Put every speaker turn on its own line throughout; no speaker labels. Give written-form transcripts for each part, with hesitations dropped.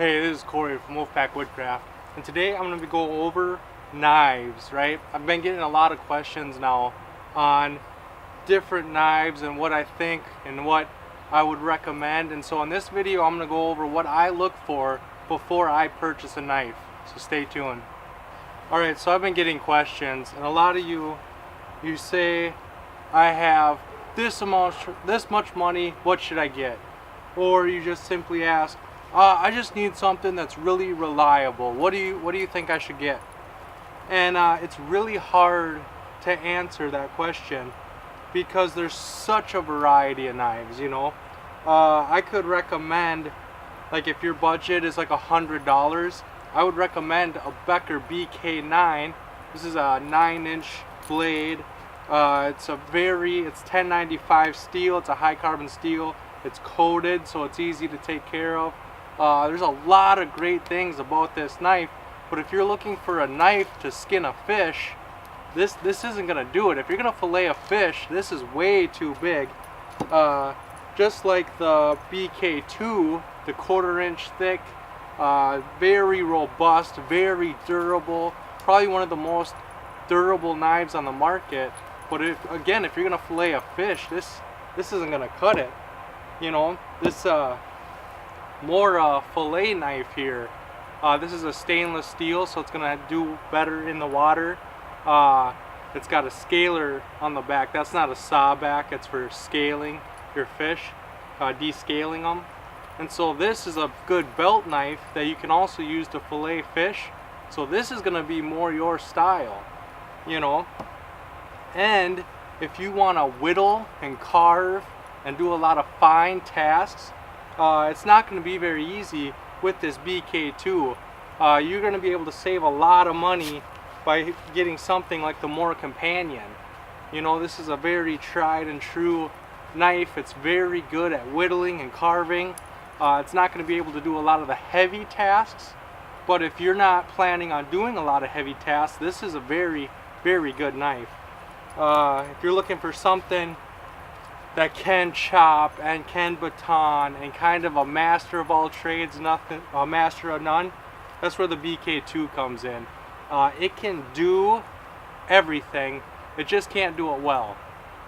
Hey, this is Corey from Woodcraft, and today I'm going to go over knives, right? I've been getting a lot of questions now on different knives and what I think and what I would recommend, and so in this video I'm going to go over what I look for before I purchase a knife, so stay tuned. Alright, so I've been getting questions, and a lot of you say, I have this much money, what should I get? Or you just simply ask, I just need something that's really reliable. What do you think I should get? And it's really hard to answer that question because there's such a variety of knives, you know. I could recommend, like if your budget is like $100, I would recommend a Becker BK9. This is a 9-inch blade. It's 1095 steel. It's a high carbon steel. It's coated, so it's easy to take care of. There's a lot of great things about this knife, but if you're looking for a knife to skin a fish, this isn't going to do it. If you're going to fillet a fish, this is way too big. Just like the BK2, the 1/4 inch thick, very robust, very durable, probably one of the most durable knives on the market. But if you're going to fillet a fish, this isn't going to cut it. You know, this more fillet knife here. This is a stainless steel, so it's gonna do better in the water. It's got a scaler on the back. That's not a saw back. It's for scaling your fish, descaling them. And so this is a good belt knife that you can also use to fillet fish. So this is gonna be more your style, you know. And if you want to whittle and carve and do a lot of fine tasks, it's not going to be very easy with this BK2. You're going to be able to save a lot of money by getting something like the More Companion. You know, this is a very tried and true knife. It's very good at whittling and carving. It's not going to be able to do a lot of the heavy tasks, but if you're not planning on doing a lot of heavy tasks, this is a very, very good knife. If you're looking for something that can chop and can baton and kind of a master of all trades, a master of none, that's where the BK2 comes in. It can do everything, it just can't do it well,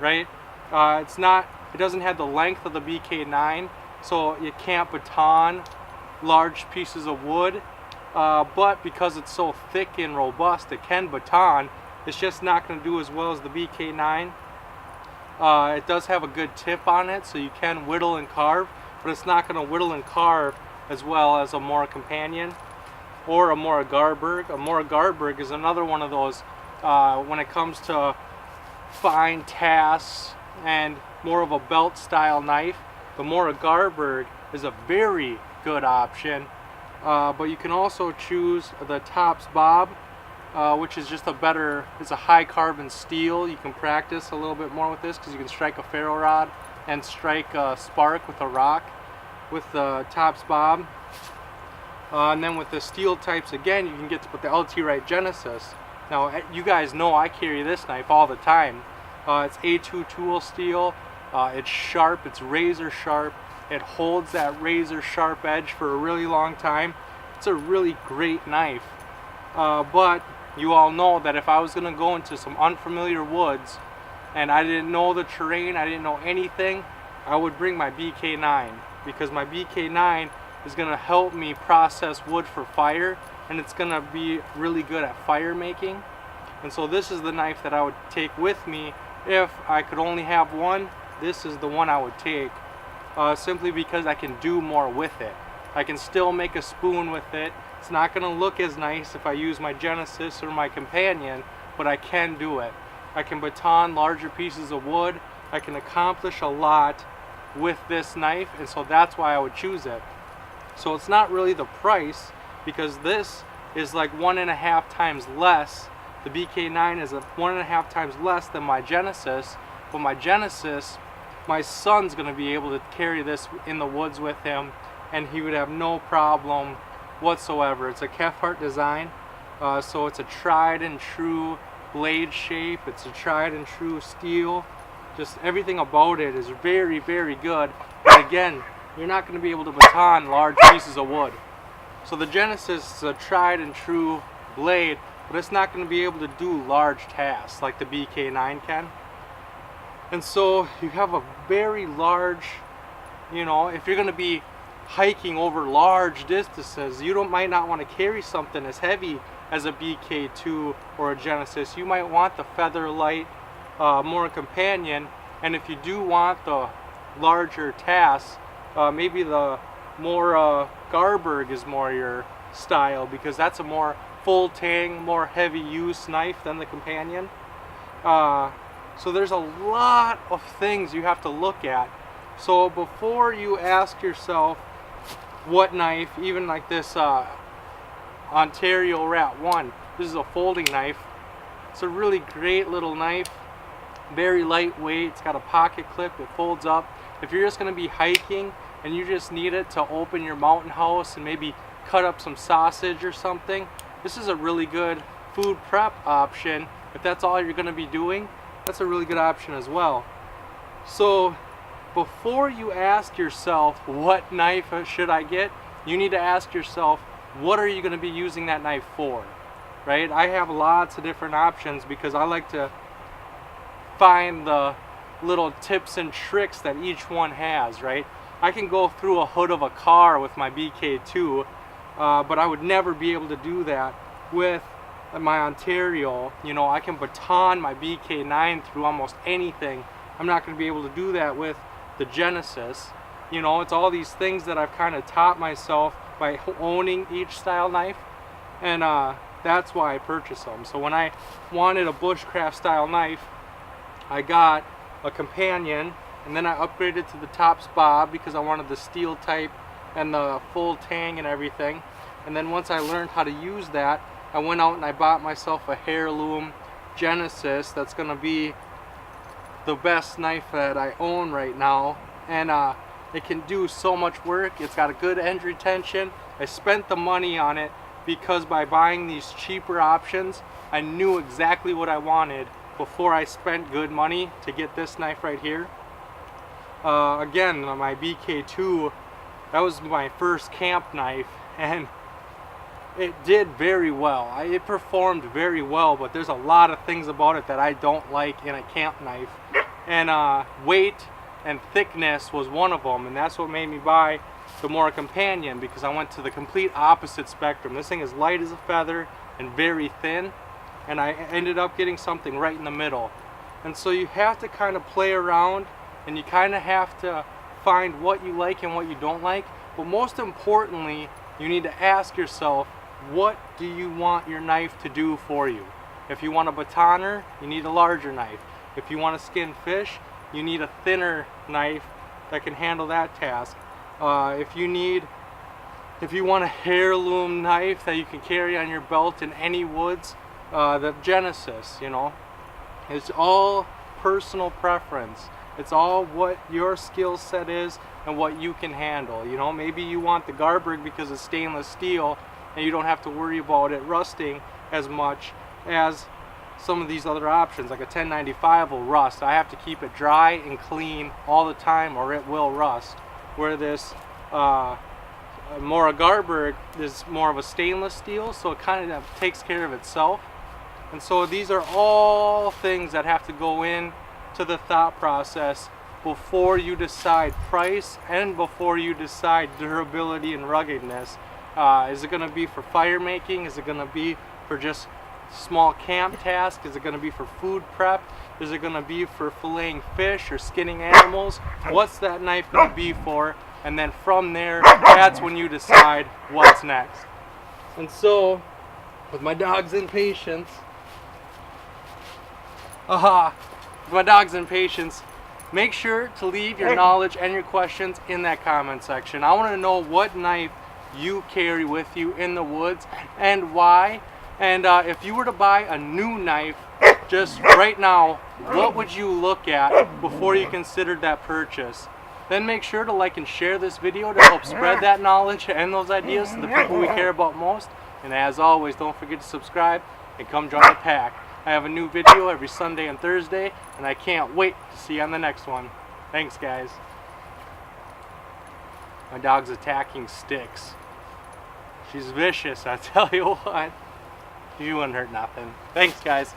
right? It doesn't have the length of the BK9, so it can't baton large pieces of wood, but because it's so thick and robust, it can baton. It's just not going to do as well as the BK9. It does have a good tip on it, so you can whittle and carve, but it's not going to whittle and carve as well as a More Companion or a More Garberg. A More Garberg is another one of those when it comes to fine tasks and more of a belt style knife. The More Garberg is a very good option, but you can also choose the Tops Bob, which is just it's a high carbon steel. You can practice a little bit more with this because you can strike a ferro rod and strike a spark with a rock with the Tops Bob. And then with the steel types, again, you can get with the LT Wright Genesis. Now, you guys know I carry this knife all the time. It's A2 tool steel. It's sharp, it's razor sharp. It holds that razor sharp edge for a really long time. It's a really great knife. But you all know that if I was going to go into some unfamiliar woods and I didn't know the terrain, I didn't know anything, I would bring my BK9, because my BK9 is going to help me process wood for fire, and it's going to be really good at fire making. And so this is the knife that I would take with me. If I could only have one, this is the one I would take, simply because I can do more with it. I can still make a spoon with it. It's not going to look as nice if I use my Genesis or my Companion, but I can do it. I can baton larger pieces of wood. I can accomplish a lot with this knife, and so that's why I would choose it. So it's not really the price, because this is like 1.5 times less. The BK9 is 1.5 times less than my Genesis, but my Genesis, my son's going to be able to carry this in the woods with him, and he would have no problem whatsoever. It's a Kefhart design, so it's a tried and true blade shape. It's a tried and true steel. Just everything about it is very, very good. But again, you're not going to be able to baton large pieces of wood. So the Genesis is a tried and true blade, but it's not going to be able to do large tasks like the BK9 can. And so you have a very large, you know, if you're going to be hiking over large distances, you might not want to carry something as heavy as a BK2 or a Genesis. You might want the Featherlight, more companion, and if you do want the larger tasks, maybe the more Garberg is more your style, because that's a more full tang, more heavy use knife than the companion. So there's a lot of things you have to look at. So before you ask yourself what knife, even like this Ontario Rat 1, this is a folding knife. It's a really great little knife, very lightweight. It's got a pocket clip, it folds up. If you're just going to be hiking and you just need it to open your mountain house and maybe cut up some sausage or something, this is a really good food prep option. If that's all you're going to be doing, that's a really good option as well. So before you ask yourself what knife should I get, you need to ask yourself, what are you going to be using that knife for? Right? I have lots of different options because I like to find the little tips and tricks that each one has, right? I can go through a hood of a car with my BK2, but I would never be able to do that with my Ontario. You know, I can baton my BK9 through almost anything. I'm not going to be able to do that with the Genesis. You know, it's all these things that I've kind of taught myself by owning each style knife, and that's why I purchased them. So when I wanted a bushcraft style knife, I got a companion, and then I upgraded to the Tops Bob because I wanted the steel type and the full tang and everything. And then once I learned how to use that, I went out and I bought myself a heirloom Genesis that's going to be the best knife that I own right now, and it can do so much work. It's got a good end retention. I spent the money on it because by buying these cheaper options, I knew exactly what I wanted before I spent good money to get this knife right here. Again, my BK2, that was my first camp knife, and it did very well. It performed very well, but there's a lot of things about it that I don't like in a camp knife. And weight and thickness was one of them, and that's what made me buy the more companion, because I went to the complete opposite spectrum. This thing is light as a feather and very thin, and I ended up getting something right in the middle. And so you have to kind of play around, and you kind of have to find what you like and what you don't like. But most importantly, you need to ask yourself, what do you want your knife to do for you? If you want a batoner, you need a larger knife. If you want to skin fish, you need a thinner knife that can handle that task. If you want a heirloom knife that you can carry on your belt in any woods, the Genesis, you know. It's all personal preference. It's all what your skill set is and what you can handle. You know, maybe you want the Garberg because it's stainless steel and you don't have to worry about it rusting as much as some of these other options. Like a 1095 will rust. I have to keep it dry and clean all the time or it will rust. Where this more Garberg is more of a stainless steel, so it kind of takes care of itself. And so these are all things that have to go in to the thought process before you decide price and before you decide durability and ruggedness. Is it going to be for fire making? Is it going to be for just small camp tasks? Is it going to be for food prep? Is it going to be for filleting fish or skinning animals? What's that knife going to be for? And then from there, that's when you decide what's next. And so, with my dog's impatience, make sure to leave your knowledge and your questions in that comment section. I want to know what knife you carry with you in the woods and why. And if you were to buy a new knife just right now, what would you look at before you considered that purchase? Then make sure to like and share this video to help spread that knowledge and those ideas to the people we care about most. And as always, don't forget to subscribe and come join the pack. I have a new video every Sunday and Thursday, and I can't wait to see you on the next one. Thanks, guys. My dog's attacking sticks. She's vicious, I tell you what. She wouldn't hurt nothing. Thanks, guys.